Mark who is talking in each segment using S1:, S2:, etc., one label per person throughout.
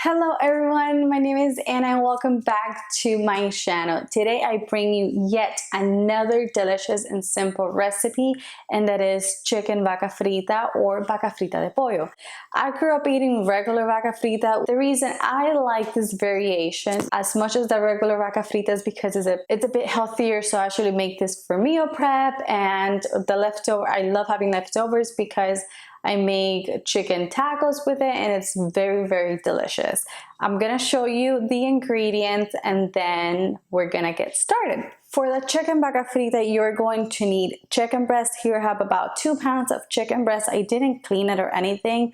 S1: Hello everyone, my name is Anna and welcome back to my channel. Today I bring you yet another delicious and simple recipe, and that is chicken vaca frita or vaca frita de pollo. I grew up eating regular vaca frita. The reason I like this variation as much as the regular vaca frita is because it's a bit healthier, so I actually make this for meal prep, and the leftover, I love having leftovers because I make chicken tacos with it and it's very delicious. I'm gonna show you the ingredients and then we're gonna get started. For the chicken vaca frita, you're going to need chicken breast. Here I have about 2 pounds of chicken breast. I didn't clean it or anything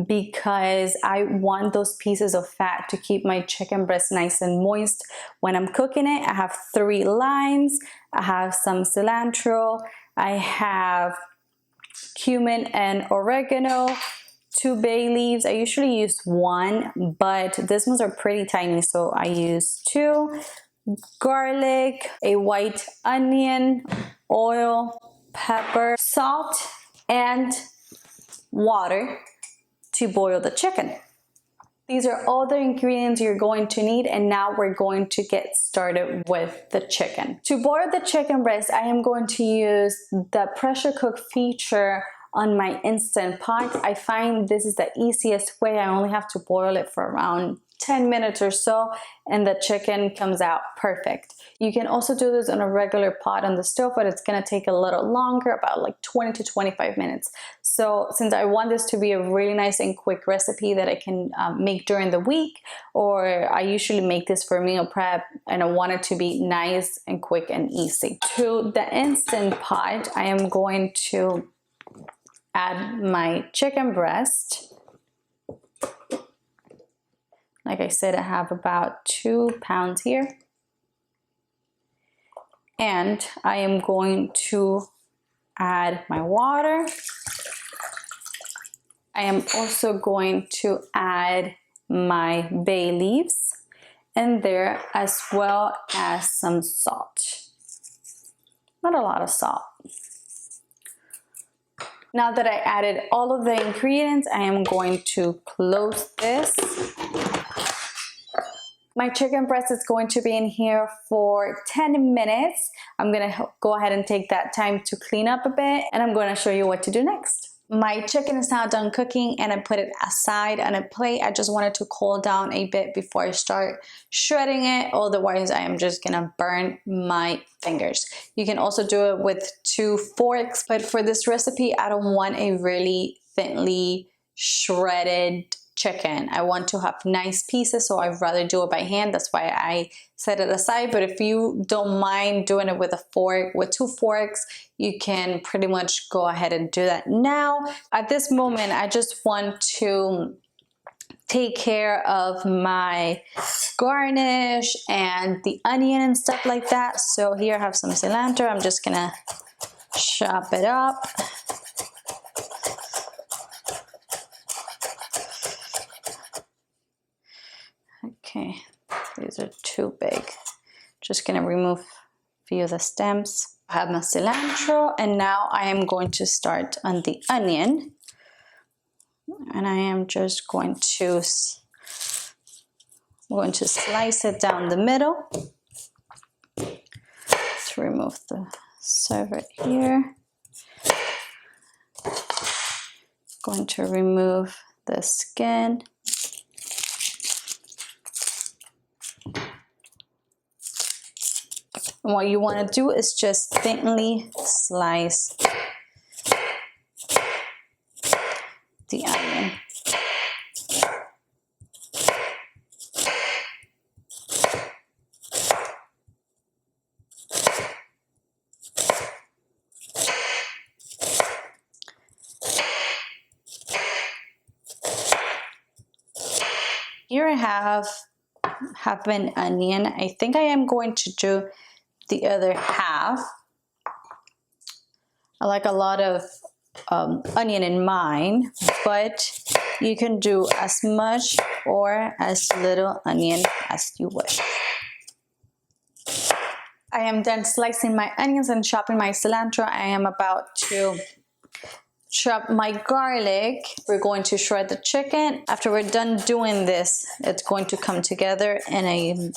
S1: because I want those pieces of fat to keep my chicken breast nice and moist when I'm cooking it. I have 3 limes, I have some cilantro, I have cumin and oregano, 2 bay leaves. I usually use 1, but these ones are pretty tiny, so I use 2. Garlic, a white onion, oil, pepper, salt, and water to boil the chicken. These are all the ingredients you're going to need, and now we're going to get started with the chicken. To boil the chicken breast, I am going to use the pressure cook feature on my Instant Pot. I find this is the easiest way. I only have to boil it for around 10 minutes or so, and the chicken comes out perfect. You can also do this on a regular pot on the stove, but it's gonna take a little longer, about like 20 to 25 minutes. So since I want this to be a really nice and quick recipe that I can make during the week, or I usually make this for meal prep and I want it to be nice and quick and easy. To the Instant Pot, I am going to add my chicken breast. Like I said, I have about 2 pounds here. And I am going to add my water. I am also going to add my bay leaves in there, as well as some salt. Not a lot of salt. Now that I added all of the ingredients, I am going to close this. My chicken breast is going to be in here for 10 minutes. I'm gonna go ahead and take that time to clean up a bit, and I'm gonna show you what to do next. My chicken is now done cooking and I put it aside on a plate. I just wanted to cool down a bit before I start shredding it. Otherwise, I am just gonna burn my fingers. You can also do it with 2 forks, but for this recipe, I don't want a really thinly shredded chicken. I want to have nice pieces, so I'd rather do it by hand. That's why I set it aside. But if you don't mind doing it with a fork, with 2 forks, you can pretty much go ahead and do that. Now, at this moment, I just want to take care of my garnish and the onion and stuff like that. So here I have some cilantro. I'm just gonna chop it up. Okay, these are too big. Just gonna remove a few of the stems. I have my cilantro, and now I am going to start on the onion. And I am just going to slice it down the middle to remove the side right here. Going to remove the skin. And what you want to do is just thinly slice the onion. Here I have half an onion. I think I am going to do the other half. I like a lot of onion in mine, but you can do as much or as little onion as you wish. I am done slicing my onions and chopping my cilantro. I am about to chop my garlic. We're going to shred the chicken. After we're done doing this, it's going to come together in a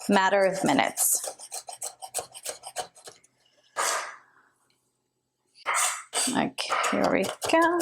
S1: matter of minutes. Okay, here we go.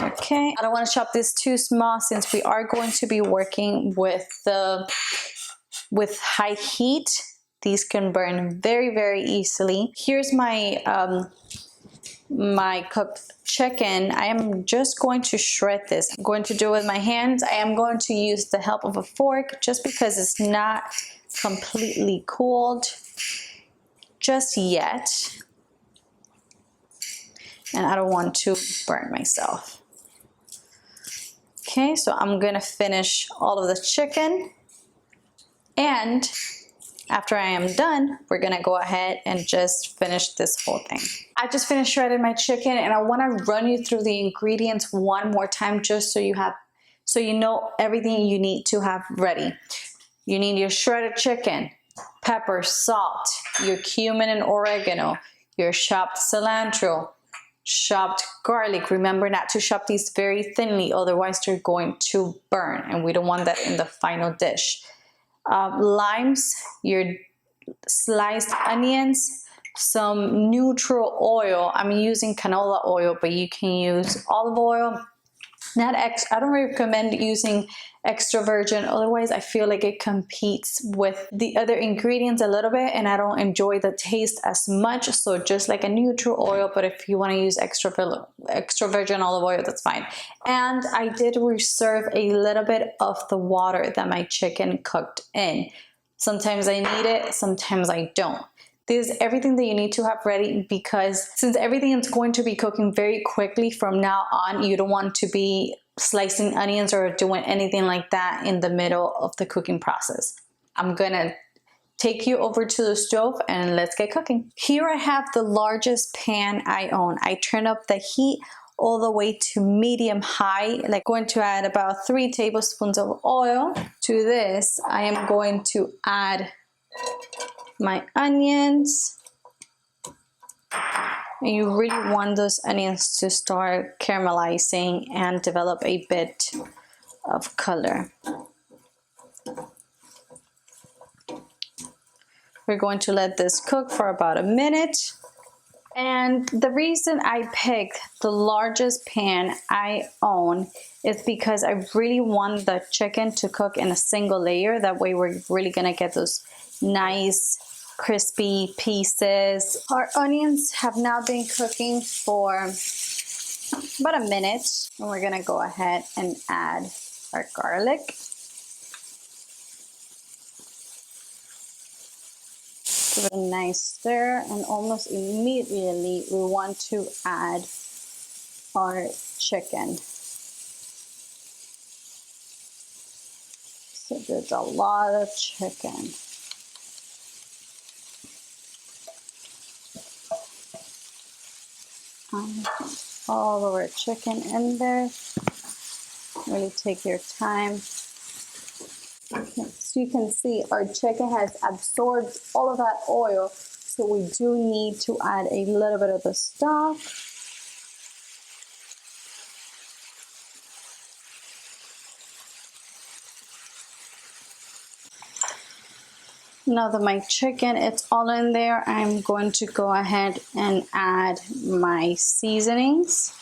S1: Okay, I don't want to chop this too small since we are going to be working with high heat. These can burn very, very easily. Here's my my cooked chicken. I am just going to shred this. I'm going to do it with my hands. I am going to use the help of a fork just because it's not completely cooled just yet. And I don't want to burn myself. Okay, so I'm gonna finish all of the chicken, and after I am done, we're gonna go ahead and just finish this whole thing. I just finished shredding my chicken, and I wanna run you through the ingredients one more time just so you know everything you need to have ready. You need your shredded chicken, pepper, salt, your cumin and oregano, your chopped cilantro, chopped garlic. Remember not to chop these very thinly, otherwise they're going to burn, and we don't want that in the final dish. Limes, your sliced onions, some neutral oil. I'm using canola oil, but you can use olive oil. I don't recommend using extra virgin, otherwise I feel like it competes with the other ingredients a little bit and I don't enjoy the taste as much. So just like a neutral oil, but if you want to use extra virgin olive oil, that's fine. And I did reserve a little bit of the water that my chicken cooked in. Sometimes I need it, sometimes I don't. This is everything that you need to have ready, because since everything is going to be cooking very quickly from now on, you don't want to be slicing onions or doing anything like that in the middle of the cooking process. I'm gonna take you over to the stove and let's get cooking. Here I have the largest pan I own. I turn up the heat all the way to medium high, like going to add about 3 tablespoons of oil. To this, I am going to add my onions. And you really want those onions to start caramelizing and develop a bit of color. We're going to let this cook for about a minute. And the reason I picked the largest pan I own is because I really want the chicken to cook in a single layer. That way we're really gonna get those nice crispy pieces. Our onions have now been cooking for about a minute, and we're gonna go ahead and add our garlic. Give it a nice stir, and almost immediately we want to add our chicken. So there's a lot of chicken. All of our chicken in there. Really take your time. So you can see our chicken has absorbed all of that oil, so we do need to add a little bit of the stock. Now that my chicken is all in there, I'm going to go ahead and add my seasonings.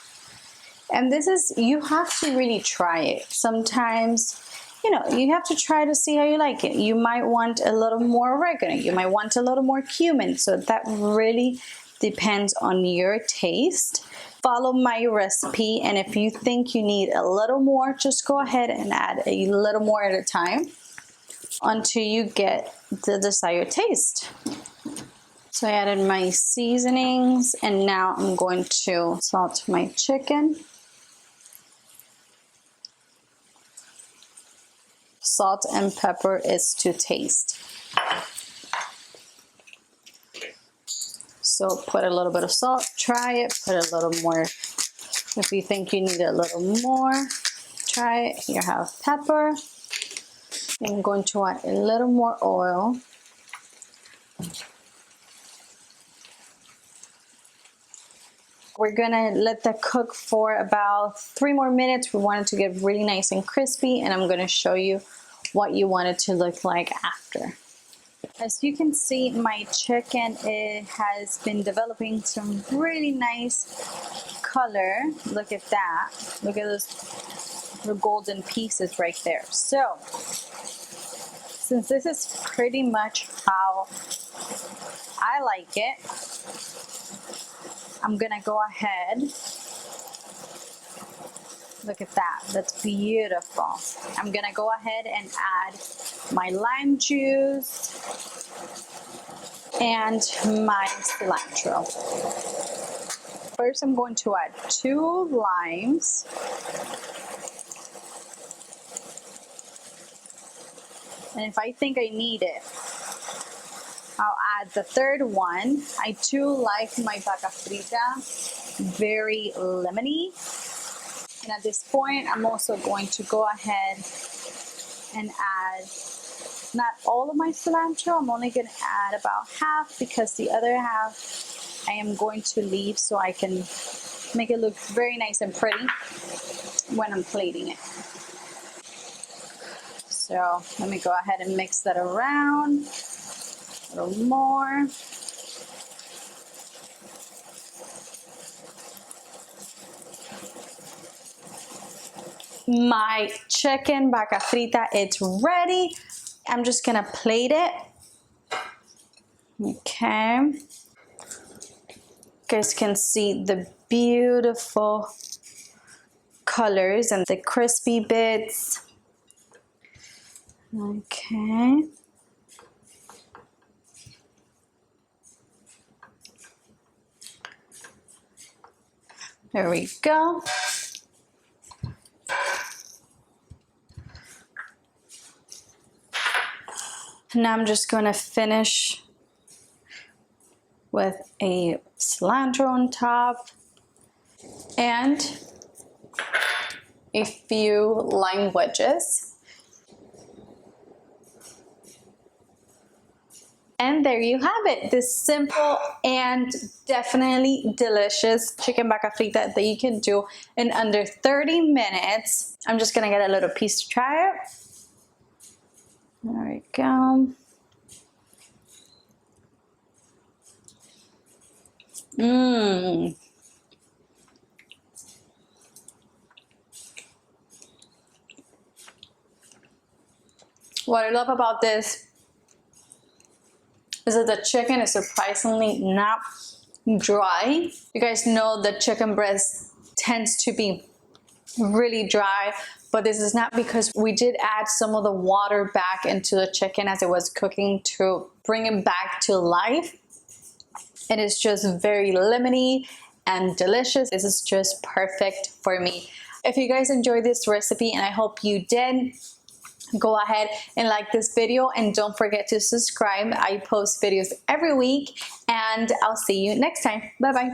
S1: And this is, you have to really try it. Sometimes, you know, you have to try to see how you like it. You might want a little more oregano, you might want a little more cumin. So that really depends on your taste. Follow my recipe, and if you think you need a little more, just go ahead and add a little more at a time until you get the desired taste. So I added my seasonings, and now I'm going to salt my chicken. Salt and pepper is to taste. So put a little bit of salt, try it, put a little more. If you think you need a little more, try it. Here I have pepper. I'm going to add a little more oil. We're gonna let that cook for about 3 more minutes. We want it to get really nice and crispy, and I'm gonna show you what you want it to look like after. As you can see, my chicken, it has been developing some really nice color. Look at that. Look at those golden pieces right there. So, since this is pretty much how I like it, I'm gonna go ahead. Look at that, that's beautiful. I'm gonna go ahead and add my lime juice and my cilantro. First, I'm going to add 2 limes. And if I think I need it, I'll add the 3rd one. I do like my Vaca Frita very lemony. And at this point, I'm also going to go ahead and add not all of my cilantro. I'm only going to add about half, because the other half I am going to leave so I can make it look very nice and pretty when I'm plating it. So let me go ahead and mix that around a little more. My chicken Vaca Frita, it's ready. I'm just gonna plate it. Okay. You guys can see the beautiful colors and the crispy bits. Okay. There we go. Now I'm just going to finish with a cilantro on top and a few lime wedges. And there you have it, this simple and definitely delicious chicken Vaca Frita that you can do in under 30 minutes. I'm just gonna get a little piece to try it. There we go. Mmm. What I love about this is that the chicken is surprisingly not dry. You guys know the chicken breast tends to be really dry, but this is not, because we did add some of the water back into the chicken as it was cooking to bring it back to life. It is just very lemony and delicious. This is just perfect for me. If you guys enjoyed this recipe, and I hope you did, go ahead and like this video, and don't forget to subscribe. I post videos every week, and I'll see you next time. Bye bye.